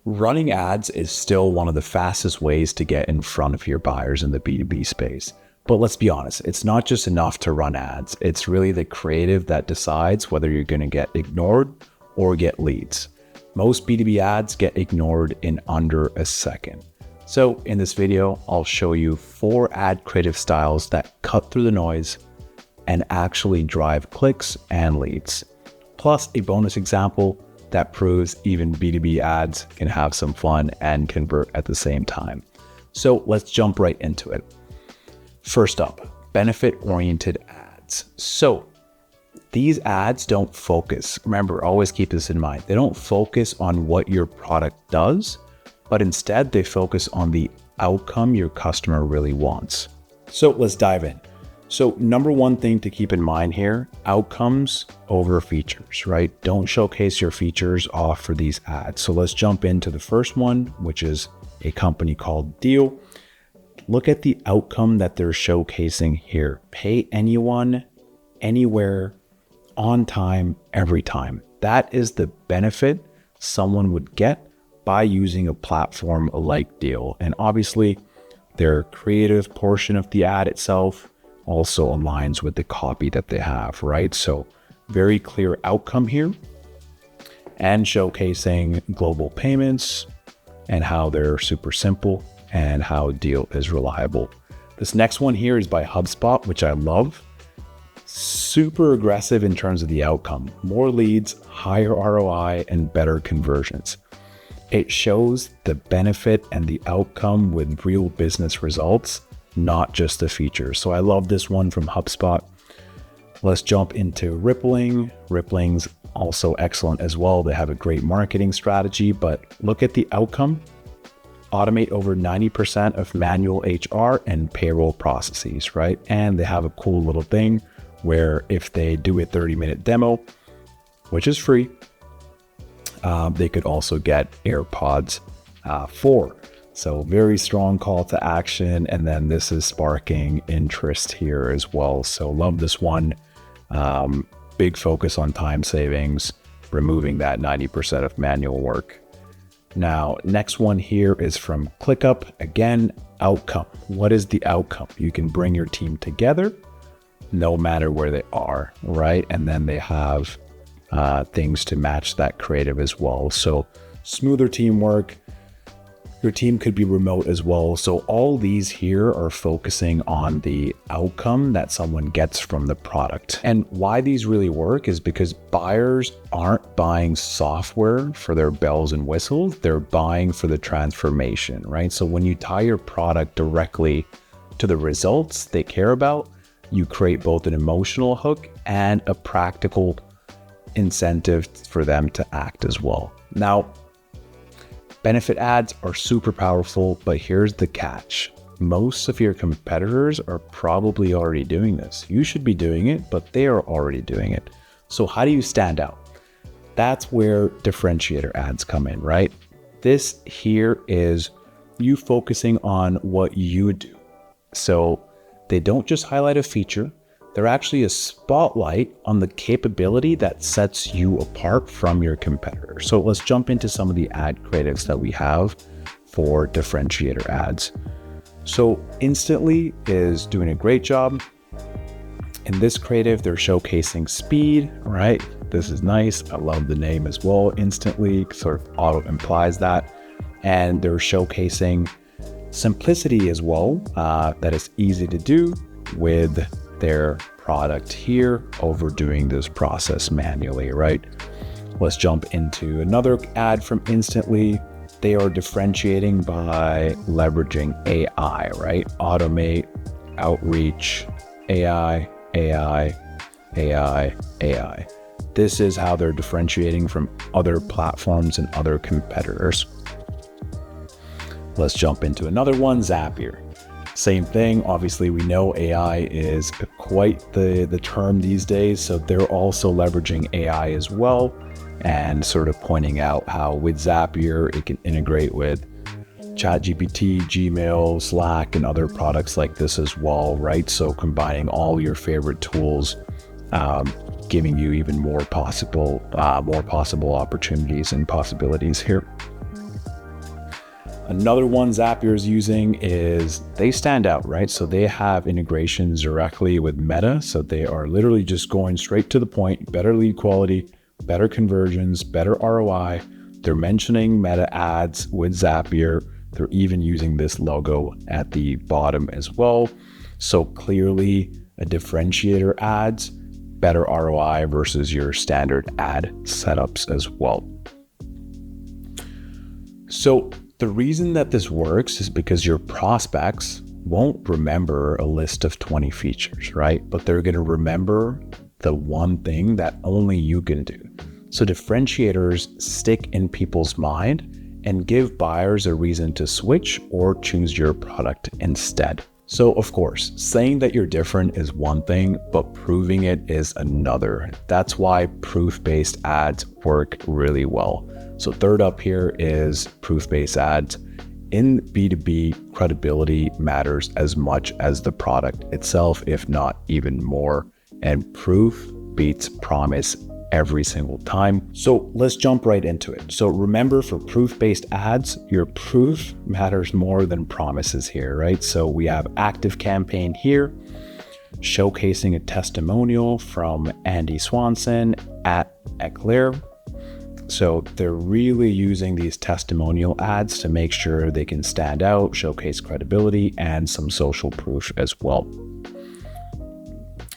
Running ads is still one of the fastest ways to get in front of your buyers in the B2B space. But let's be honest, it's not just enough to run ads. It's really the creative that decides whether you're going to get ignored or get leads. Most B2B ads get ignored in under a second. So in this video, I'll show you 4 ad creative styles that cut through the noise and actually drive clicks and leads. Plus a bonus example that proves even B2B ads can have some fun and convert at the same time. So let's jump right into it. First up, benefit-oriented ads. So these ads don't focus. Remember, always keep this in mind. They don't focus on what your product does, but instead they focus on the outcome your customer really wants. So let's dive in. So number one thing to keep in mind here, outcomes over features, right? Don't showcase your features off for these ads. So let's jump into the first one, which is a company called Deal. Look at the outcome that they're showcasing here. Pay anyone, anywhere, on time, every time. That is the benefit someone would get by using a platform like Deal. And obviously their creative portion of the ad itself also aligns with the copy that they have, right? So very clear outcome here, and showcasing global payments and how they're super simple and how Deal is reliable. This next one here is by HubSpot, which I love. Super aggressive in terms of the outcome, more leads, higher ROI, and better conversions. It shows the benefit and the outcome with real business results, not just the features. So I love this one from HubSpot. Let's jump into Rippling. Rippling's also excellent as well. They have a great marketing strategy, but look at the outcome. Automate over 90% of manual HR and payroll processes, right? And they have a cool little thing where if they do a 30-minute demo, which is free, they could also get AirPods 4. So very strong call to action. And then this is sparking interest here as well. So love this one. Big focus on time savings, removing that 90% of manual work. Now, next one here is from ClickUp. Again, outcome. What is the outcome? You can bring your team together no matter where they are, right? And then they have things to match that creative as well. So smoother teamwork. Your team could be remote as well. So all these here are focusing on the outcome that someone gets from the product. And why these really work is because buyers aren't buying software for their bells and whistles. They're buying for the transformation, right? So when you tie your product directly to the results they care about, you create both an emotional hook and a practical incentive for them to act as well. Now, benefit ads are super powerful, but here's the catch. Most of your competitors are probably already doing this. You should be doing it, but they are already doing it. So how do you stand out? That's where differentiator ads come in, right? This here is you focusing on what you do. So they don't just highlight a feature. They're actually a spotlight on the capability that sets you apart from your competitor. So let's jump into some of the ad creatives that we have for differentiator ads. So Instantly is doing a great job. In this creative, they're showcasing speed, right? This is nice. I love the name as well. Instantly sort of auto implies that. And they're showcasing simplicity as well, that is easy to do with their product here over doing this process manually, right? Let's jump into another ad from Instantly. They are differentiating by leveraging AI, right? Automate, outreach, AI, AI, AI, AI. This is how they're differentiating from other platforms and other competitors. Let's jump into another one, Zapier. Same thing. Obviously, we know AI is quite the term these days. So they're also leveraging AI as well and sort of pointing out how with Zapier, it can integrate with ChatGPT, Gmail, Slack, and other products like this as well, right? So combining all your favorite tools, giving you even more possible opportunities and possibilities here. Another one Zapier is using is they stand out, right? So they have integrations directly with Meta. So they are literally just going straight to the point, better lead quality, better conversions, better ROI. They're mentioning Meta ads with Zapier. They're even using this logo at the bottom as well. So clearly a differentiator ads, better ROI versus your standard ad setups as well. So the reason that this works is because your prospects won't remember a list of 20 features, right? But they're going to remember the one thing that only you can do. So differentiators stick in people's mind and give buyers a reason to switch or choose your product instead. So of course, saying that you're different is one thing, but proving it is another. That's why proof-based ads work really well. So third up here is proof-based ads. In B2B, credibility matters as much as the product itself, if not even more. And proof beats promise every single time. So let's jump right into it. So remember, for proof-based ads, your proof matters more than promises here, right? So we have active campaign here, showcasing a testimonial from Andy Swanson at Eclair. So they're really using these testimonial ads to make sure they can stand out, showcase credibility, and some social proof as well.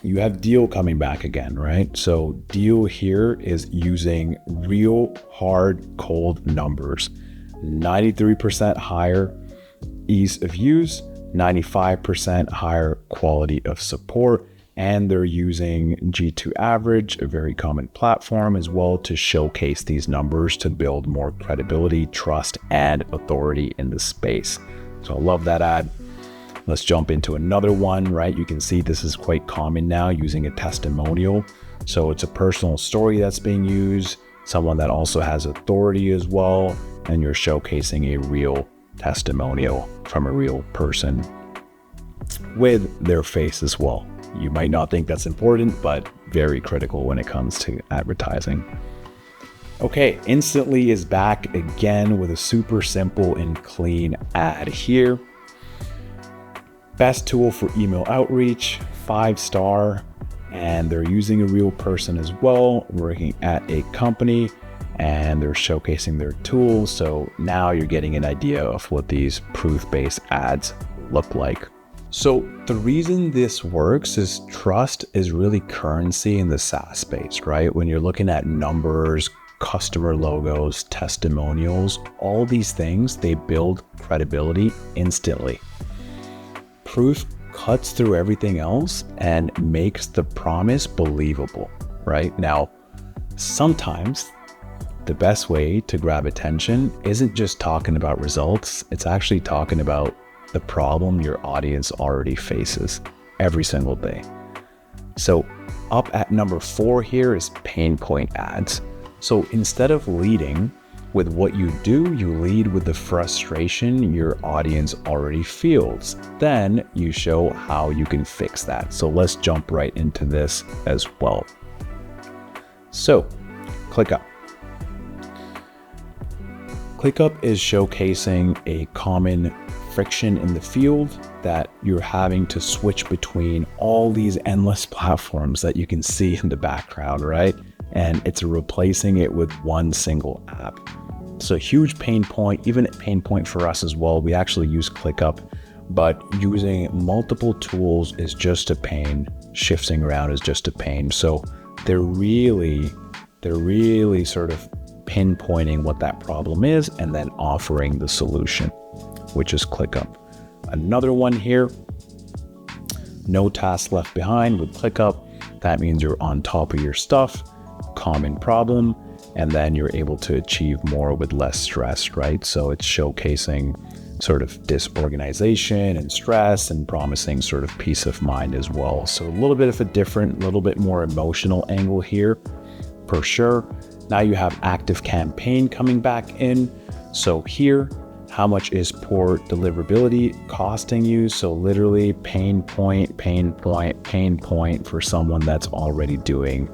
You have Deal coming back again, right? So Deal here is using real hard cold numbers, 93% higher ease of use, 95% higher quality of support, and they're using G2 Average, a very common platform as well, to showcase these numbers to build more credibility, trust, and authority in the space. So I love that ad. Let's jump into another one, right? You can see this is quite common now, using a testimonial. So it's a personal story that's being used, someone that also has authority as well, and you're showcasing a real testimonial from a real person with their face as well. You might not think that's important, but very critical when it comes to advertising. Okay, Instantly is back again with a super simple and clean ad here. Best tool for email outreach, 5-star, and they're using a real person as well, working at a company, and they're showcasing their tools. So now you're getting an idea of what these proof-based ads look like. So the reason this works is trust is really currency in the SaaS space, right? When you're looking at numbers, customer logos, testimonials, all these things, they build credibility instantly. Proof cuts through everything else and makes the promise believable, right? Now, sometimes the best way to grab attention isn't just talking about results, it's actually talking about the problem your audience already faces every single day. So up at number 4 here is pain point ads. So instead of leading with what you do, you lead with the frustration your audience already feels. Then you show how you can fix that. So let's jump right into this as well. So ClickUp. ClickUp is showcasing a common friction in the field that you're having to switch between all these endless platforms that you can see in the background, right? And it's replacing it with one single app. So huge pain point, even a pain point for us as well. We actually use ClickUp, but using multiple tools is just a pain. Shifting around is just a pain. So they're really sort of pinpointing what that problem is and then offering the solution, which is ClickUp. Another one here, no task left behind with ClickUp. That means you're on top of your stuff, common problem, and then you're able to achieve more with less stress, right? So it's showcasing sort of disorganization and stress and promising sort of peace of mind as well. So a little bit of a different, little bit more emotional angle here for sure. Now you have active campaign coming back in. So here, how much is poor deliverability costing you? So literally pain point for someone that's already doing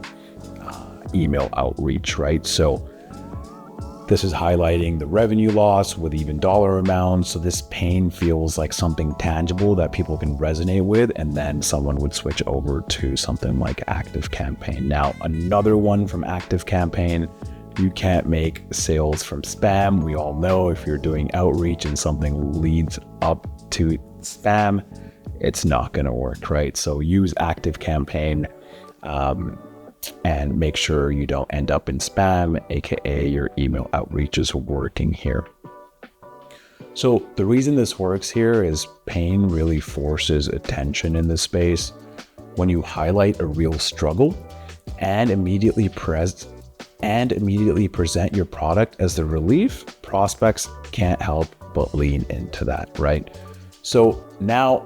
email outreach, right? So This is highlighting the revenue loss with even dollar amounts. So this pain feels like something tangible that people can resonate with, and then someone would switch over to something like ActiveCampaign. Now, another one from ActiveCampaign, you can't make sales from spam. We all know if you're doing outreach and something leads up to spam, it's not going to work, right? So use ActiveCampaign and make sure you don't end up in spam, aka your email outreach is working here. So the reason this works here is pain really forces attention in this space. When you highlight a real struggle and immediately present your product as the relief, prospects can't help but lean into that, right? So now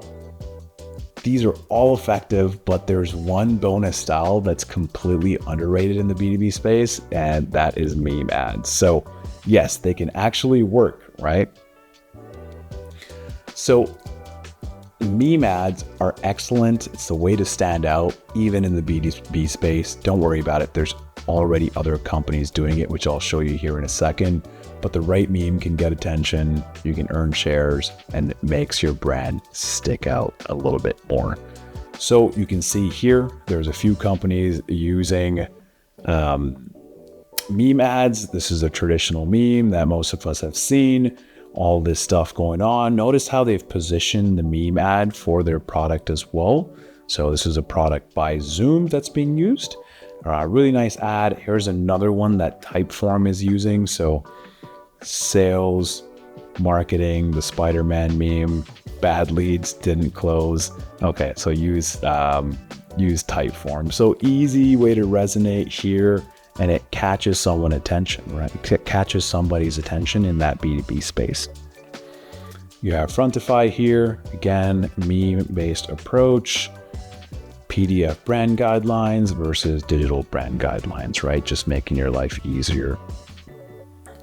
these are all effective, but there's one bonus style that's completely underrated in the B2B space, and that is meme ads. So yes, they can actually work, right? So meme ads are excellent. It's the way to stand out, even in the B2B space. Don't worry about it. There's already other companies doing it, which I'll show you here in a second. But the right meme can get attention, you can earn shares, and it makes your brand stick out a little bit more. So you can see here, there's a few companies using meme ads. This is a traditional meme that most of us have seen. All this stuff going on. Notice how they've positioned the meme ad for their product as well. So this is a product by Zoom that's being used. Really nice ad. Here's another one that Typeform is using. So sales, marketing, the Spider-Man meme, bad leads, didn't close. Okay, so use Typeform. So easy way to resonate here, and it catches someone's attention, right? It catches somebody's attention in that B2B space. You have Frontify here, again, meme-based approach, PDF brand guidelines versus digital brand guidelines, right? Just making your life easier.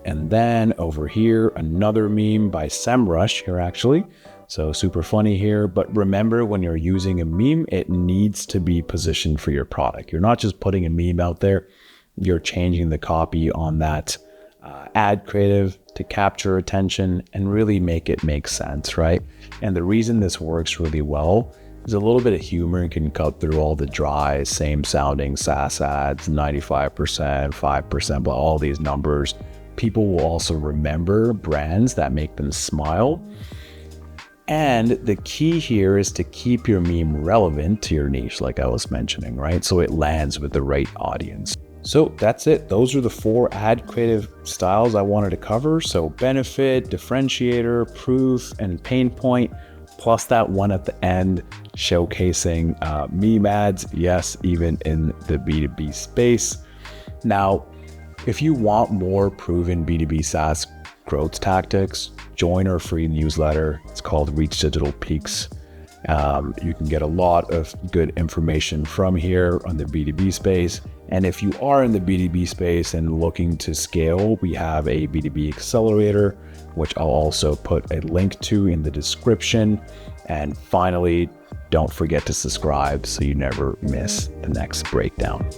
And then over here, another meme by SEMrush here actually. So super funny here, but remember when you're using a meme, it needs to be positioned for your product. You're not just putting a meme out there, you're changing the copy on that ad creative to capture attention and really make it make sense, right? And the reason this works really well is a little bit of humor can cut through all the dry, same sounding SaaS ads, 95%, 5%, but all these numbers. People will also remember brands that make them smile. And the key here is to keep your meme relevant to your niche, like I was mentioning, right? So it lands with the right audience. So that's it. Those are the 4 ad creative styles I wanted to cover. So benefit, differentiator, proof, and pain point, plus that one at the end showcasing meme ads. Yes, even in the B2B space. Now, if you want more proven B2B SaaS growth tactics, join our free newsletter. It's called Reach Digital Peaks. You can get a lot of good information from here on the B2B space. And if you are in the B2B space and looking to scale, we have a B2B accelerator, which I'll also put a link to in the description. And finally, don't forget to subscribe so you never miss the next breakdown.